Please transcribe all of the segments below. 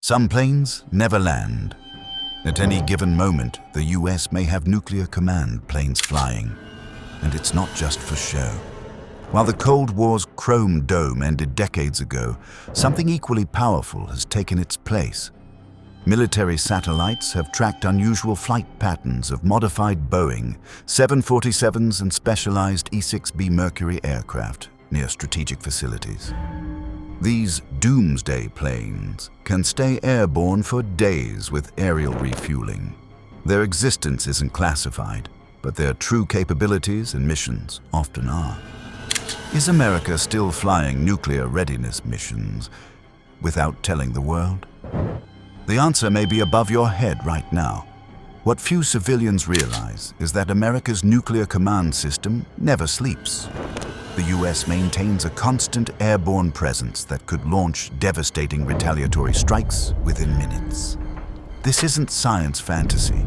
Some planes never land. At any given moment, the US may have nuclear command planes flying. And it's not just for show. While the Cold War's Chrome Dome ended decades ago, something equally powerful has taken its place. Military satellites have tracked unusual flight patterns of modified Boeing 747s and specialized E-6B Mercury aircraft near strategic facilities. These Doomsday planes can stay airborne for days with aerial refueling. Their existence isn't classified, but their true capabilities and missions often are. Is America still flying nuclear readiness missions without telling the world? The answer may be above your head right now. What few civilians realize is that America's nuclear command system never sleeps. The US maintains a constant airborne presence that could launch devastating retaliatory strikes within minutes. This isn't science fantasy.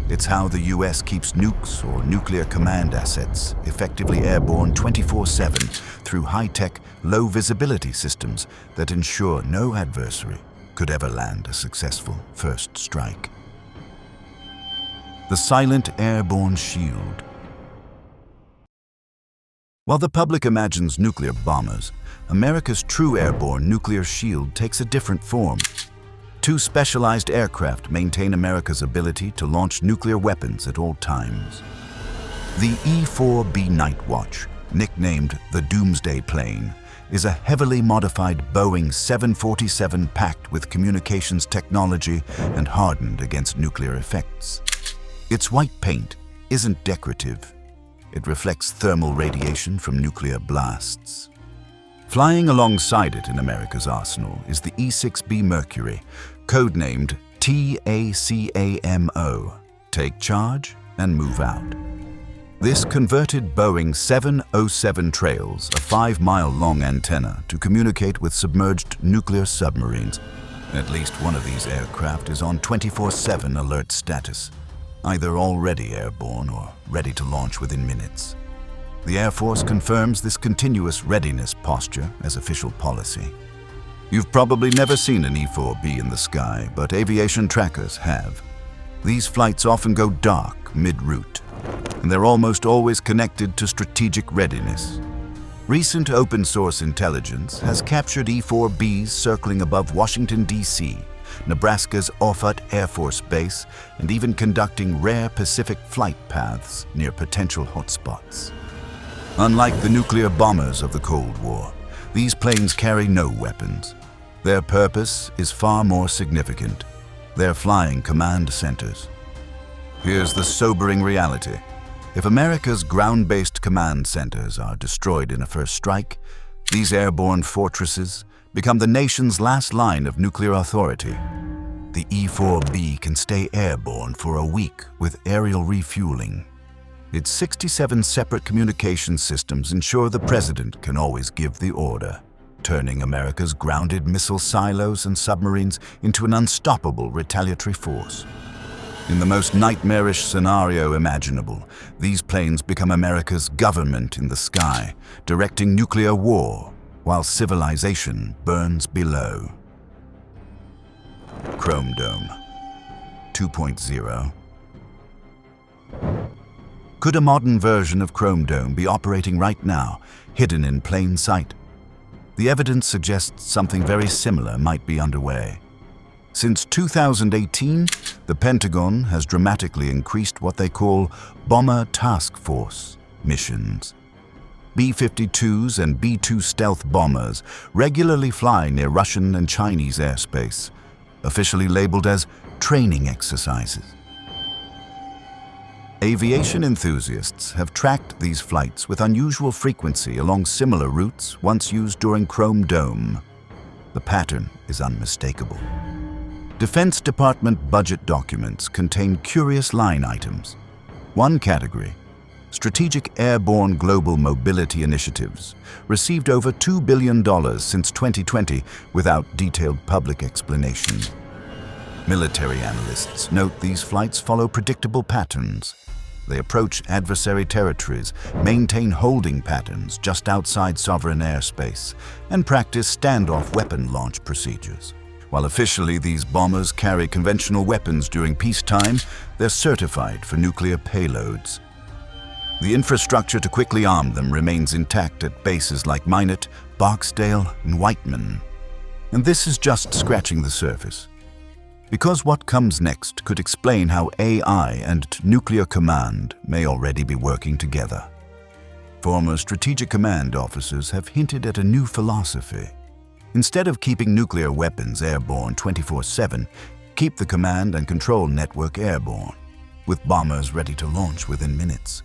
It's how the US keeps nukes or nuclear command assets effectively airborne 24/7 through high-tech, low-visibility systems that ensure no adversary could ever land a successful first strike. The silent airborne shield. While the public imagines nuclear bombers, America's true airborne nuclear shield takes a different form. Two specialized aircraft maintain America's ability to launch nuclear weapons at all times. The E-4B Nightwatch, nicknamed the Doomsday plane, is a heavily modified Boeing 747 packed with communications technology and hardened against nuclear effects. Its white paint isn't decorative. It reflects thermal radiation from nuclear blasts. Flying alongside it in America's arsenal is the E-6B Mercury, codenamed TACAMO, Take Charge and Move Out. This converted Boeing 707 trails a 5-mile-long antenna to communicate with submerged nuclear submarines. At least one of these aircraft is on 24/7 alert status, either already airborne or ready to launch within minutes. The Air Force confirms this continuous readiness posture as official policy. You've probably never seen an E-4B in the sky, but aviation trackers have. These flights often go dark mid-route, and they're almost always connected to strategic readiness. Recent open-source intelligence has captured E-4Bs circling above Washington, D.C., Nebraska's Offutt Air Force Base, and even conducting rare Pacific flight paths near potential hotspots. Unlike the nuclear bombers of the Cold War, these planes carry no weapons. Their purpose is far more significant. They're flying command centers. Here's the sobering reality. If America's ground-based command centers are destroyed in a first strike, these airborne fortresses become the nation's last line of nuclear authority. The E-4B can stay airborne for a week with aerial refueling. Its 67 separate communication systems ensure the president can always give the order, turning America's grounded missile silos and submarines into an unstoppable retaliatory force. In the most nightmarish scenario imaginable, these planes become America's government in the sky, directing nuclear war while civilization burns below. Chrome Dome 2.0. Could a modern version of Chrome Dome be operating right now, hidden in plain sight? The evidence suggests something very similar might be underway. Since 2018, the Pentagon has dramatically increased what they call Bomber Task Force missions. B-52s and B-2 stealth bombers regularly fly near Russian and Chinese airspace, officially labeled as training exercises. Aviation enthusiasts have tracked these flights with unusual frequency along similar routes once used during Chrome Dome. The pattern is unmistakable. Defense Department budget documents contain curious line items. One category, Strategic Airborne Global Mobility Initiatives, received over $2 billion since 2020 without detailed public explanation. Military analysts note these flights follow predictable patterns. They approach adversary territories, maintain holding patterns just outside sovereign airspace, and practice standoff weapon launch procedures. While officially these bombers carry conventional weapons during peacetime, they're certified for nuclear payloads. The infrastructure to quickly arm them remains intact at bases like Minot, Barksdale, and Whiteman. And this is just scratching the surface. Because what comes next could explain how AI and nuclear command may already be working together. Former Strategic Command officers have hinted at a new philosophy. Instead of keeping nuclear weapons airborne 24/7, keep the command and control network airborne, with bombers ready to launch within minutes.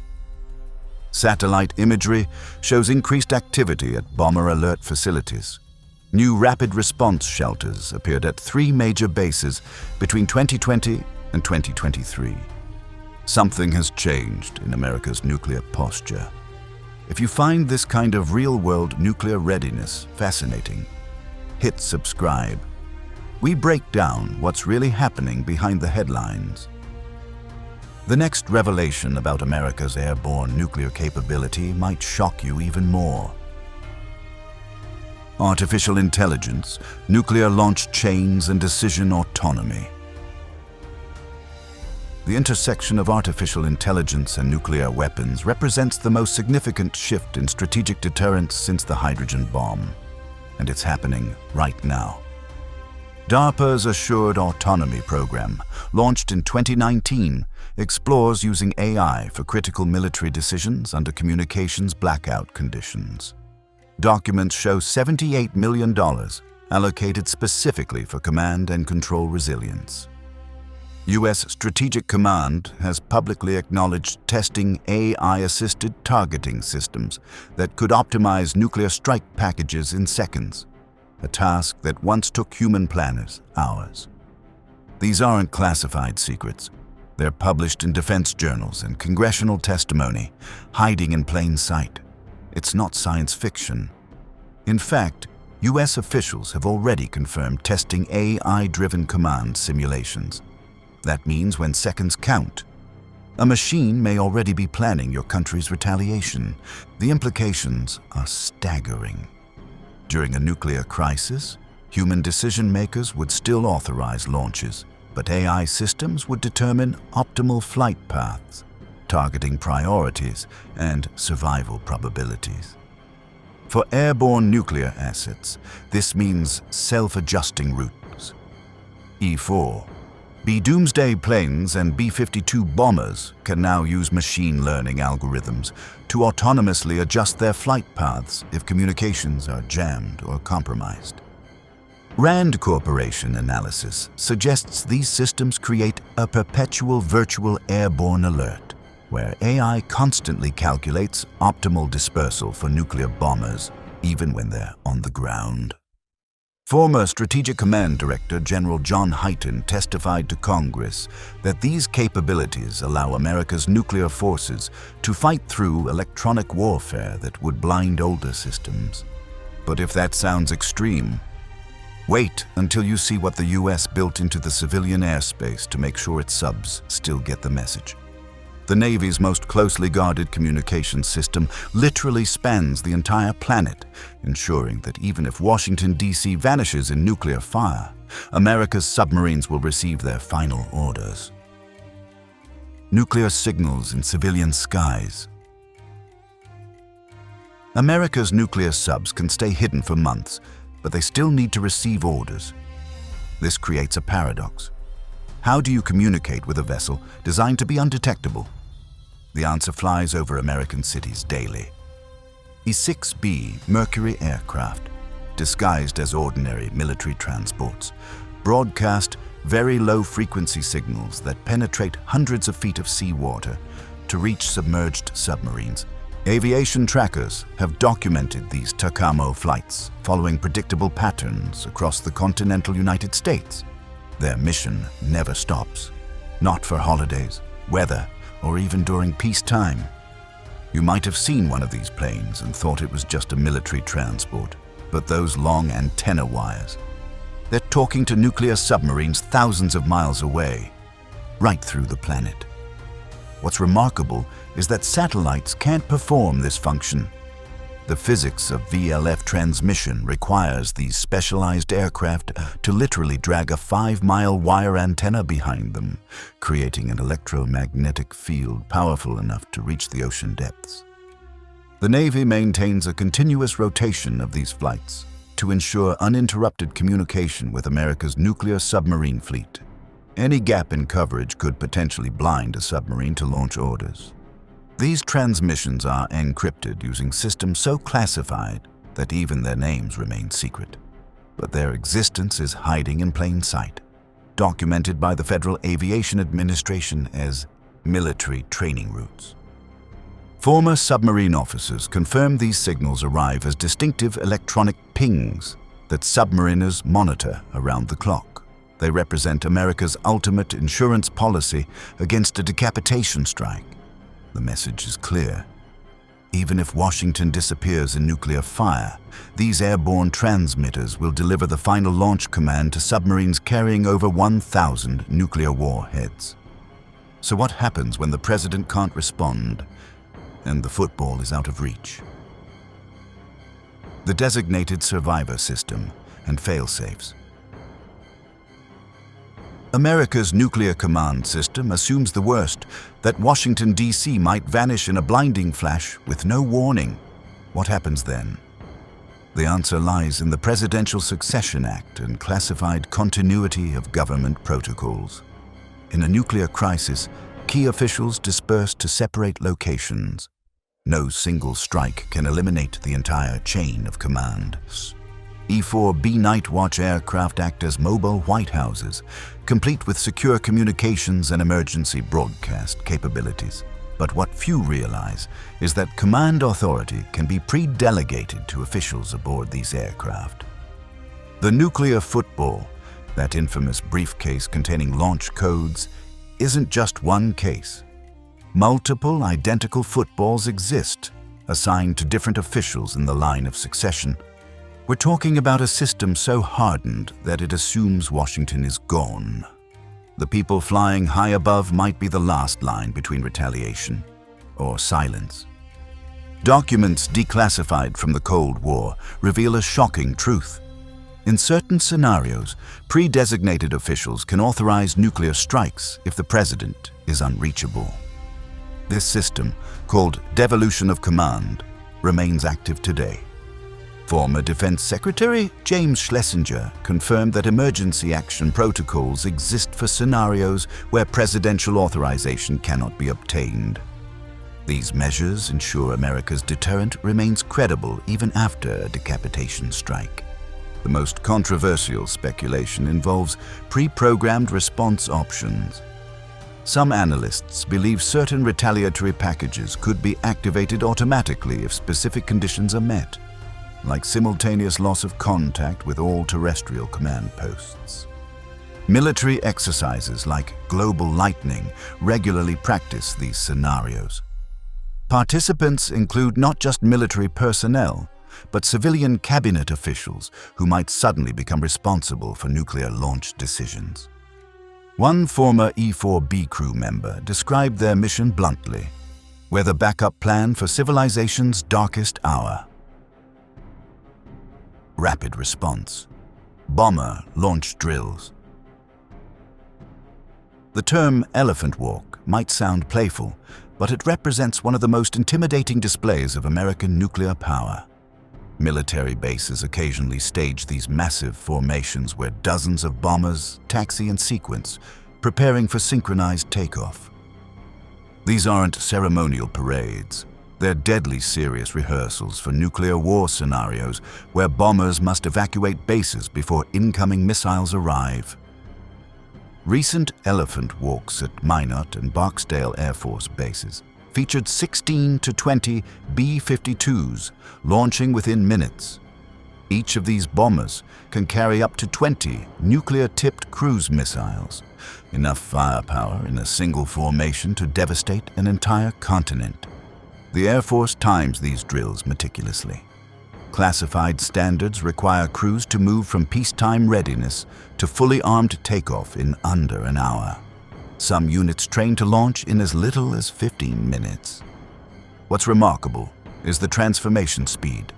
Satellite imagery shows increased activity at bomber alert facilities. New rapid response shelters appeared at 3 major bases between 2020 and 2023. Something has changed in America's nuclear posture. If you find this kind of real-world nuclear readiness fascinating, hit subscribe. We break down what's really happening behind the headlines. The next revelation about America's airborne nuclear capability might shock you even more. Artificial intelligence, nuclear launch chains, and decision autonomy. The intersection of artificial intelligence and nuclear weapons represents the most significant shift in strategic deterrence since the hydrogen bomb. And it's happening right now. DARPA's Assured Autonomy program, launched in 2019, explores using AI for critical military decisions under communications blackout conditions. Documents show $78 million allocated specifically for command and control resilience. U.S. Strategic Command has publicly acknowledged testing AI-assisted targeting systems that could optimize nuclear strike packages in seconds, a task that once took human planners hours. These aren't classified secrets. They're published in defense journals and congressional testimony, hiding in plain sight. It's not science fiction. In fact, U.S. officials have already confirmed testing AI-driven command simulations. That means when seconds count, a machine may already be planning your country's retaliation. The implications are staggering. During a nuclear crisis, human decision makers would still authorize launches, but AI systems would determine optimal flight paths, targeting priorities and survival probabilities. For airborne nuclear assets, this means self-adjusting routes. E-4, Doomsday planes and B-52 bombers can now use machine learning algorithms to autonomously adjust their flight paths if communications are jammed or compromised. RAND Corporation analysis suggests these systems create a perpetual virtual airborne alert, where AI constantly calculates optimal dispersal for nuclear bombers, even when they're on the ground. Former Strategic Command Director General John Hyten testified to Congress that these capabilities allow America's nuclear forces to fight through electronic warfare that would blind older systems. But if that sounds extreme, wait until you see what the U.S. built into the civilian airspace to make sure its subs still get the message. The Navy's most closely guarded communications system literally spans the entire planet, ensuring that even if Washington, D.C. vanishes in nuclear fire, America's submarines will receive their final orders. Nuclear signals in civilian skies. America's nuclear subs can stay hidden for months, but they still need to receive orders. This creates a paradox. How do you communicate with a vessel designed to be undetectable? The answer flies over American cities daily. E-6B Mercury aircraft, disguised as ordinary military transports, broadcast very low-frequency signals that penetrate hundreds of feet of seawater to reach submerged submarines. Aviation trackers have documented these Takamo flights following predictable patterns across the continental United States. Their mission never stops, not for holidays, weather, or even during peacetime. You might have seen one of these planes and thought it was just a military transport, but those long antenna wires, they're talking to nuclear submarines thousands of miles away, right through the planet. What's remarkable is that satellites can't perform this function. The physics of VLF transmission requires these specialized aircraft to literally drag a 5-mile wire antenna behind them, creating an electromagnetic field powerful enough to reach the ocean depths. The Navy maintains a continuous rotation of these flights to ensure uninterrupted communication with America's nuclear submarine fleet. Any gap in coverage could potentially blind a submarine to launch orders. These transmissions are encrypted using systems so classified that even their names remain secret. But their existence is hiding in plain sight, documented by the Federal Aviation Administration as military training routes. Former submarine officers confirm these signals arrive as distinctive electronic pings that submariners monitor around the clock. They represent America's ultimate insurance policy against a decapitation strike. The message is clear. Even if Washington disappears in nuclear fire, these airborne transmitters will deliver the final launch command to submarines carrying over 1,000 nuclear warheads. So what happens when the president can't respond and the football is out of reach? The designated survivor system and fail-safes. America's nuclear command system assumes the worst, that Washington, D.C. might vanish in a blinding flash with no warning. What happens then? The answer lies in the Presidential Succession Act and classified continuity of government protocols. In a nuclear crisis, key officials disperse to separate locations. No single strike can eliminate the entire chain of command. E-4B Night Watch aircraft act as mobile White Houses, complete with secure communications and emergency broadcast capabilities. But what few realize is that command authority can be pre-delegated to officials aboard these aircraft. The nuclear football, that infamous briefcase containing launch codes, isn't just one case. Multiple identical footballs exist, assigned to different officials in the line of succession. We're talking about a system so hardened that it assumes Washington is gone. The people flying high above might be the last line between retaliation or silence. Documents declassified from the Cold War reveal a shocking truth. In certain scenarios, pre-designated officials can authorize nuclear strikes if the president is unreachable. This system, called devolution of command, remains active today. Former Defense Secretary James Schlesinger confirmed that emergency action protocols exist for scenarios where presidential authorization cannot be obtained. These measures ensure America's deterrent remains credible even after a decapitation strike. The most controversial speculation involves pre-programmed response options. Some analysts believe certain retaliatory packages could be activated automatically if specific conditions are met, like simultaneous loss of contact with all terrestrial command posts. Military exercises like Global Lightning regularly practice these scenarios. Participants include not just military personnel, but civilian cabinet officials who might suddenly become responsible for nuclear launch decisions. One former E-4B crew member described their mission bluntly: "We're the backup plan for civilization's darkest hour." Rapid response. Bomber launch drills. The term elephant walk might sound playful, but it represents one of the most intimidating displays of American nuclear power. Military bases occasionally stage these massive formations where dozens of bombers taxi in sequence, preparing for synchronized takeoff. These aren't ceremonial parades. They're deadly serious rehearsals for nuclear war scenarios where bombers must evacuate bases before incoming missiles arrive. Recent elephant walks at Minot and Barksdale Air Force bases featured 16 to 20 B-52s launching within minutes. Each of these bombers can carry up to 20 nuclear-tipped cruise missiles, enough firepower in a single formation to devastate an entire continent. The Air Force times these drills meticulously. Classified standards require crews to move from peacetime readiness to fully armed takeoff in under an hour. Some units train to launch in as little as 15 minutes. What's remarkable is the transformation speed.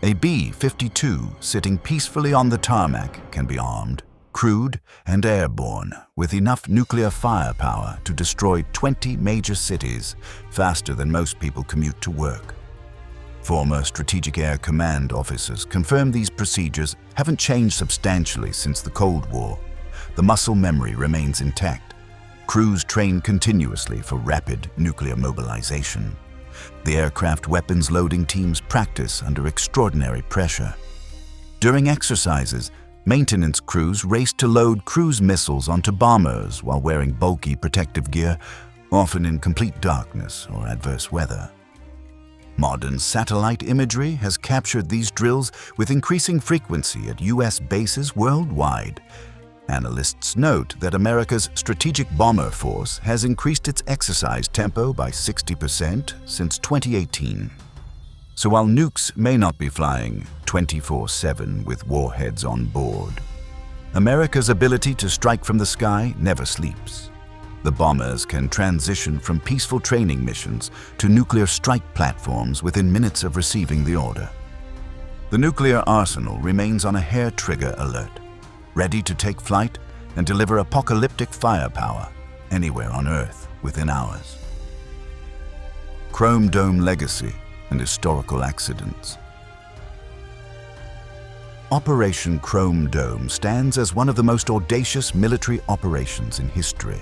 A B-52 sitting peacefully on the tarmac can be armed, crewed, and airborne with enough nuclear firepower to destroy 20 major cities faster than most people commute to work. Former Strategic Air Command officers confirm these procedures haven't changed substantially since the Cold War. The muscle memory remains intact. Crews train continuously for rapid nuclear mobilization. The aircraft weapons loading teams practice under extraordinary pressure. During exercises, maintenance crews race to load cruise missiles onto bombers while wearing bulky protective gear, often in complete darkness or adverse weather. Modern satellite imagery has captured these drills with increasing frequency at U.S. bases worldwide. Analysts note that America's strategic bomber force has increased its exercise tempo by 60% since 2018. So while nukes may not be flying 24/7 with warheads on board, America's ability to strike from the sky never sleeps. The bombers can transition from peaceful training missions to nuclear strike platforms within minutes of receiving the order. The nuclear arsenal remains on a hair-trigger alert, ready to take flight and deliver apocalyptic firepower anywhere on Earth within hours. Chrome Dome legacy and historical accidents. Operation Chrome Dome stands as one of the most audacious military operations in history.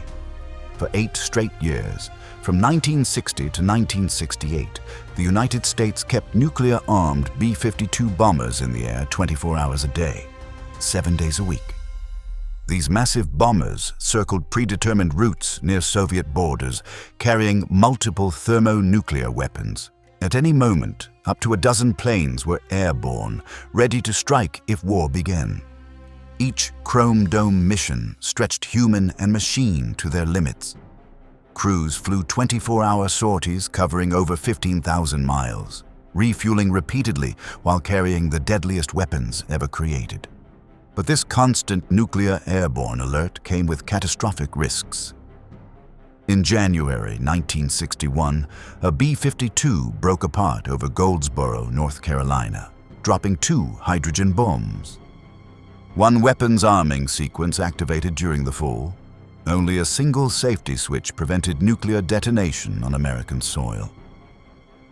For 8 straight years, from 1960 to 1968, the United States kept nuclear-armed B-52 bombers in the air 24 hours a day, 7 days a week. These massive bombers circled predetermined routes near Soviet borders, carrying multiple thermonuclear weapons. At any moment, up to a dozen planes were airborne, ready to strike if war began. Each Chrome Dome mission stretched human and machine to their limits. Crews flew 24-hour sorties covering over 15,000 miles, refueling repeatedly while carrying the deadliest weapons ever created. But this constant nuclear airborne alert came with catastrophic risks. In January 1961, a B-52 broke apart over Goldsboro, North Carolina, dropping 2 hydrogen bombs. One weapons arming sequence activated during the fall. Only a single safety switch prevented nuclear detonation on American soil.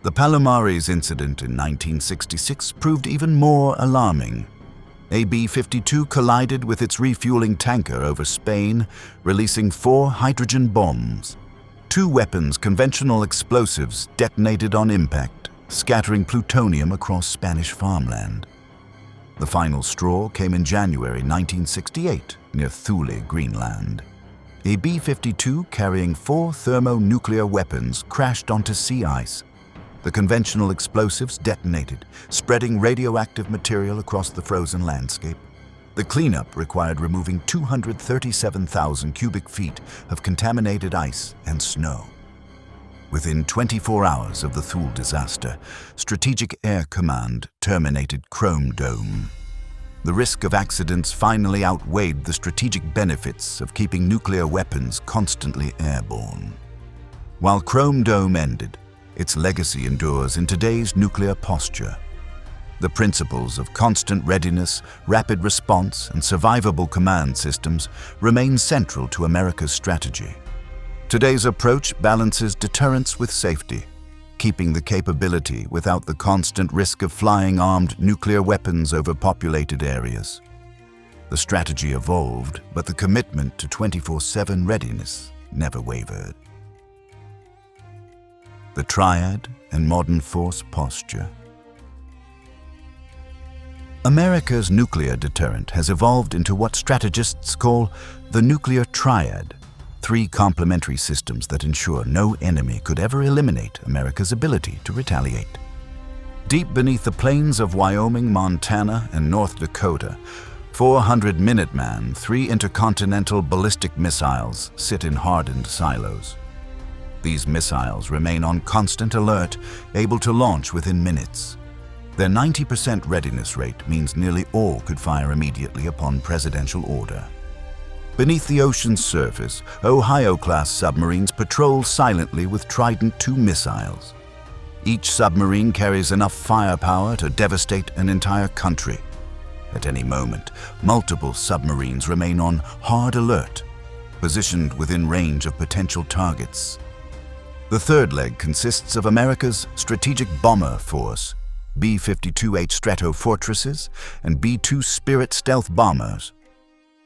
The Palomares incident in 1966 proved even more alarming. A B-52 collided with its refueling tanker over Spain, releasing 4 hydrogen bombs. 2 weapons, conventional explosives, detonated on impact, scattering plutonium across Spanish farmland. The final straw came in January 1968 near Thule, Greenland. A B-52 carrying 4 thermonuclear weapons crashed onto sea ice. The conventional explosives detonated, spreading radioactive material across the frozen landscape. The cleanup required removing 237,000 cubic feet of contaminated ice and snow. Within 24 hours of the Thule disaster, Strategic Air Command terminated Chrome Dome. The risk of accidents finally outweighed the strategic benefits of keeping nuclear weapons constantly airborne. While Chrome Dome ended, its legacy endures in today's nuclear posture. The principles of constant readiness, rapid response, and survivable command systems remain central to America's strategy. Today's approach balances deterrence with safety, keeping the capability without the constant risk of flying armed nuclear weapons over populated areas. The strategy evolved, but the commitment to 24/7 readiness never wavered. The triad and modern force posture. America's nuclear deterrent has evolved into what strategists call the nuclear triad, 3 complementary systems that ensure no enemy could ever eliminate America's ability to retaliate. Deep beneath the plains of Wyoming, Montana, and North Dakota, 400 Minuteman, 3 intercontinental ballistic missiles sit in hardened silos. These missiles remain on constant alert, able to launch within minutes. Their 90% readiness rate means nearly all could fire immediately upon presidential order. Beneath the ocean's surface, Ohio-class submarines patrol silently with Trident II missiles. Each submarine carries enough firepower to devastate an entire country. At any moment, multiple submarines remain on hard alert, positioned within range of potential targets. The third leg consists of America's strategic bomber force, B-52H Strato Fortresses and B-2 Spirit stealth bombers.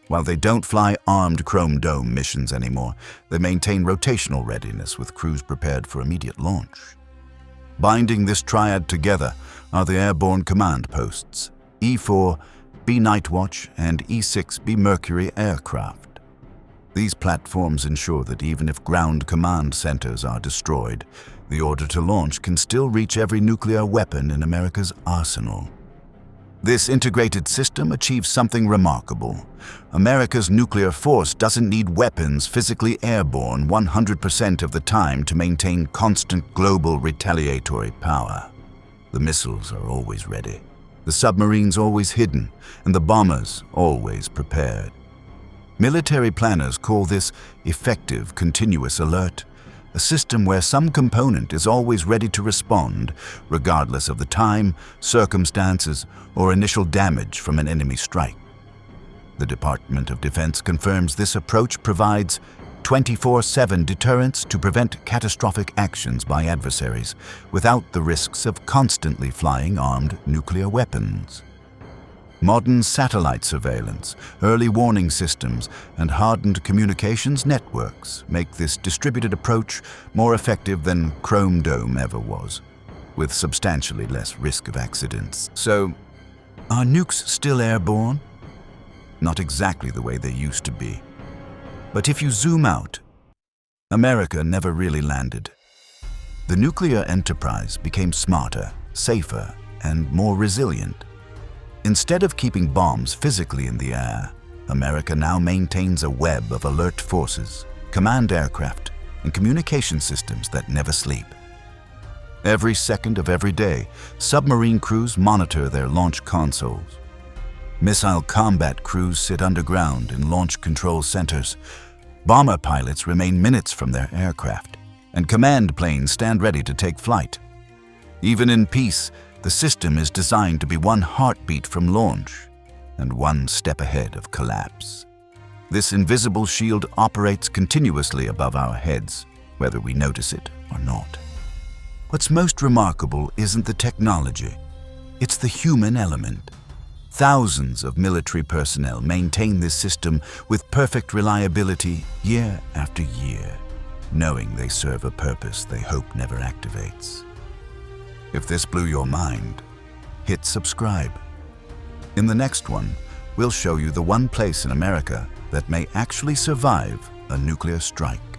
While they don't fly armed Chrome Dome missions anymore, they maintain rotational readiness with crews prepared for immediate launch. Binding this triad together are the airborne command posts, E-4, B Nightwatch, and E-6 B Mercury aircraft. These platforms ensure that even if ground command centers are destroyed, the order to launch can still reach every nuclear weapon in America's arsenal. This integrated system achieves something remarkable. America's nuclear force doesn't need weapons physically airborne 100% of the time to maintain constant global retaliatory power. The missiles are always ready, the submarines always hidden, and the bombers always prepared. Military planners call this effective continuous alert, a system where some component is always ready to respond, regardless of the time, circumstances, or initial damage from an enemy strike. The Department of Defense confirms this approach provides 24/7 deterrence to prevent catastrophic actions by adversaries without the risks of constantly flying armed nuclear weapons. Modern satellite surveillance, early warning systems, and hardened communications networks make this distributed approach more effective than Chrome Dome ever was, with substantially less risk of accidents. So, are nukes still airborne? Not exactly the way they used to be. But if you zoom out, America never really landed. The nuclear enterprise became smarter, safer, and more resilient. Instead of keeping bombs physically in the air, America now maintains a web of alert forces, command aircraft, and communication systems that never sleep. Every second of every day, submarine crews monitor their launch consoles. Missile combat crews sit underground in launch control centers. Bomber pilots remain minutes from their aircraft, and command planes stand ready to take flight. Even in peace, the system is designed to be one heartbeat from launch and one step ahead of collapse. This invisible shield operates continuously above our heads, whether we notice it or not. What's most remarkable isn't the technology, it's the human element. Thousands of military personnel maintain this system with perfect reliability year after year, knowing they serve a purpose they hope never activates. If this blew your mind, hit subscribe. In the next one, we'll show you the one place in America that may actually survive a nuclear strike.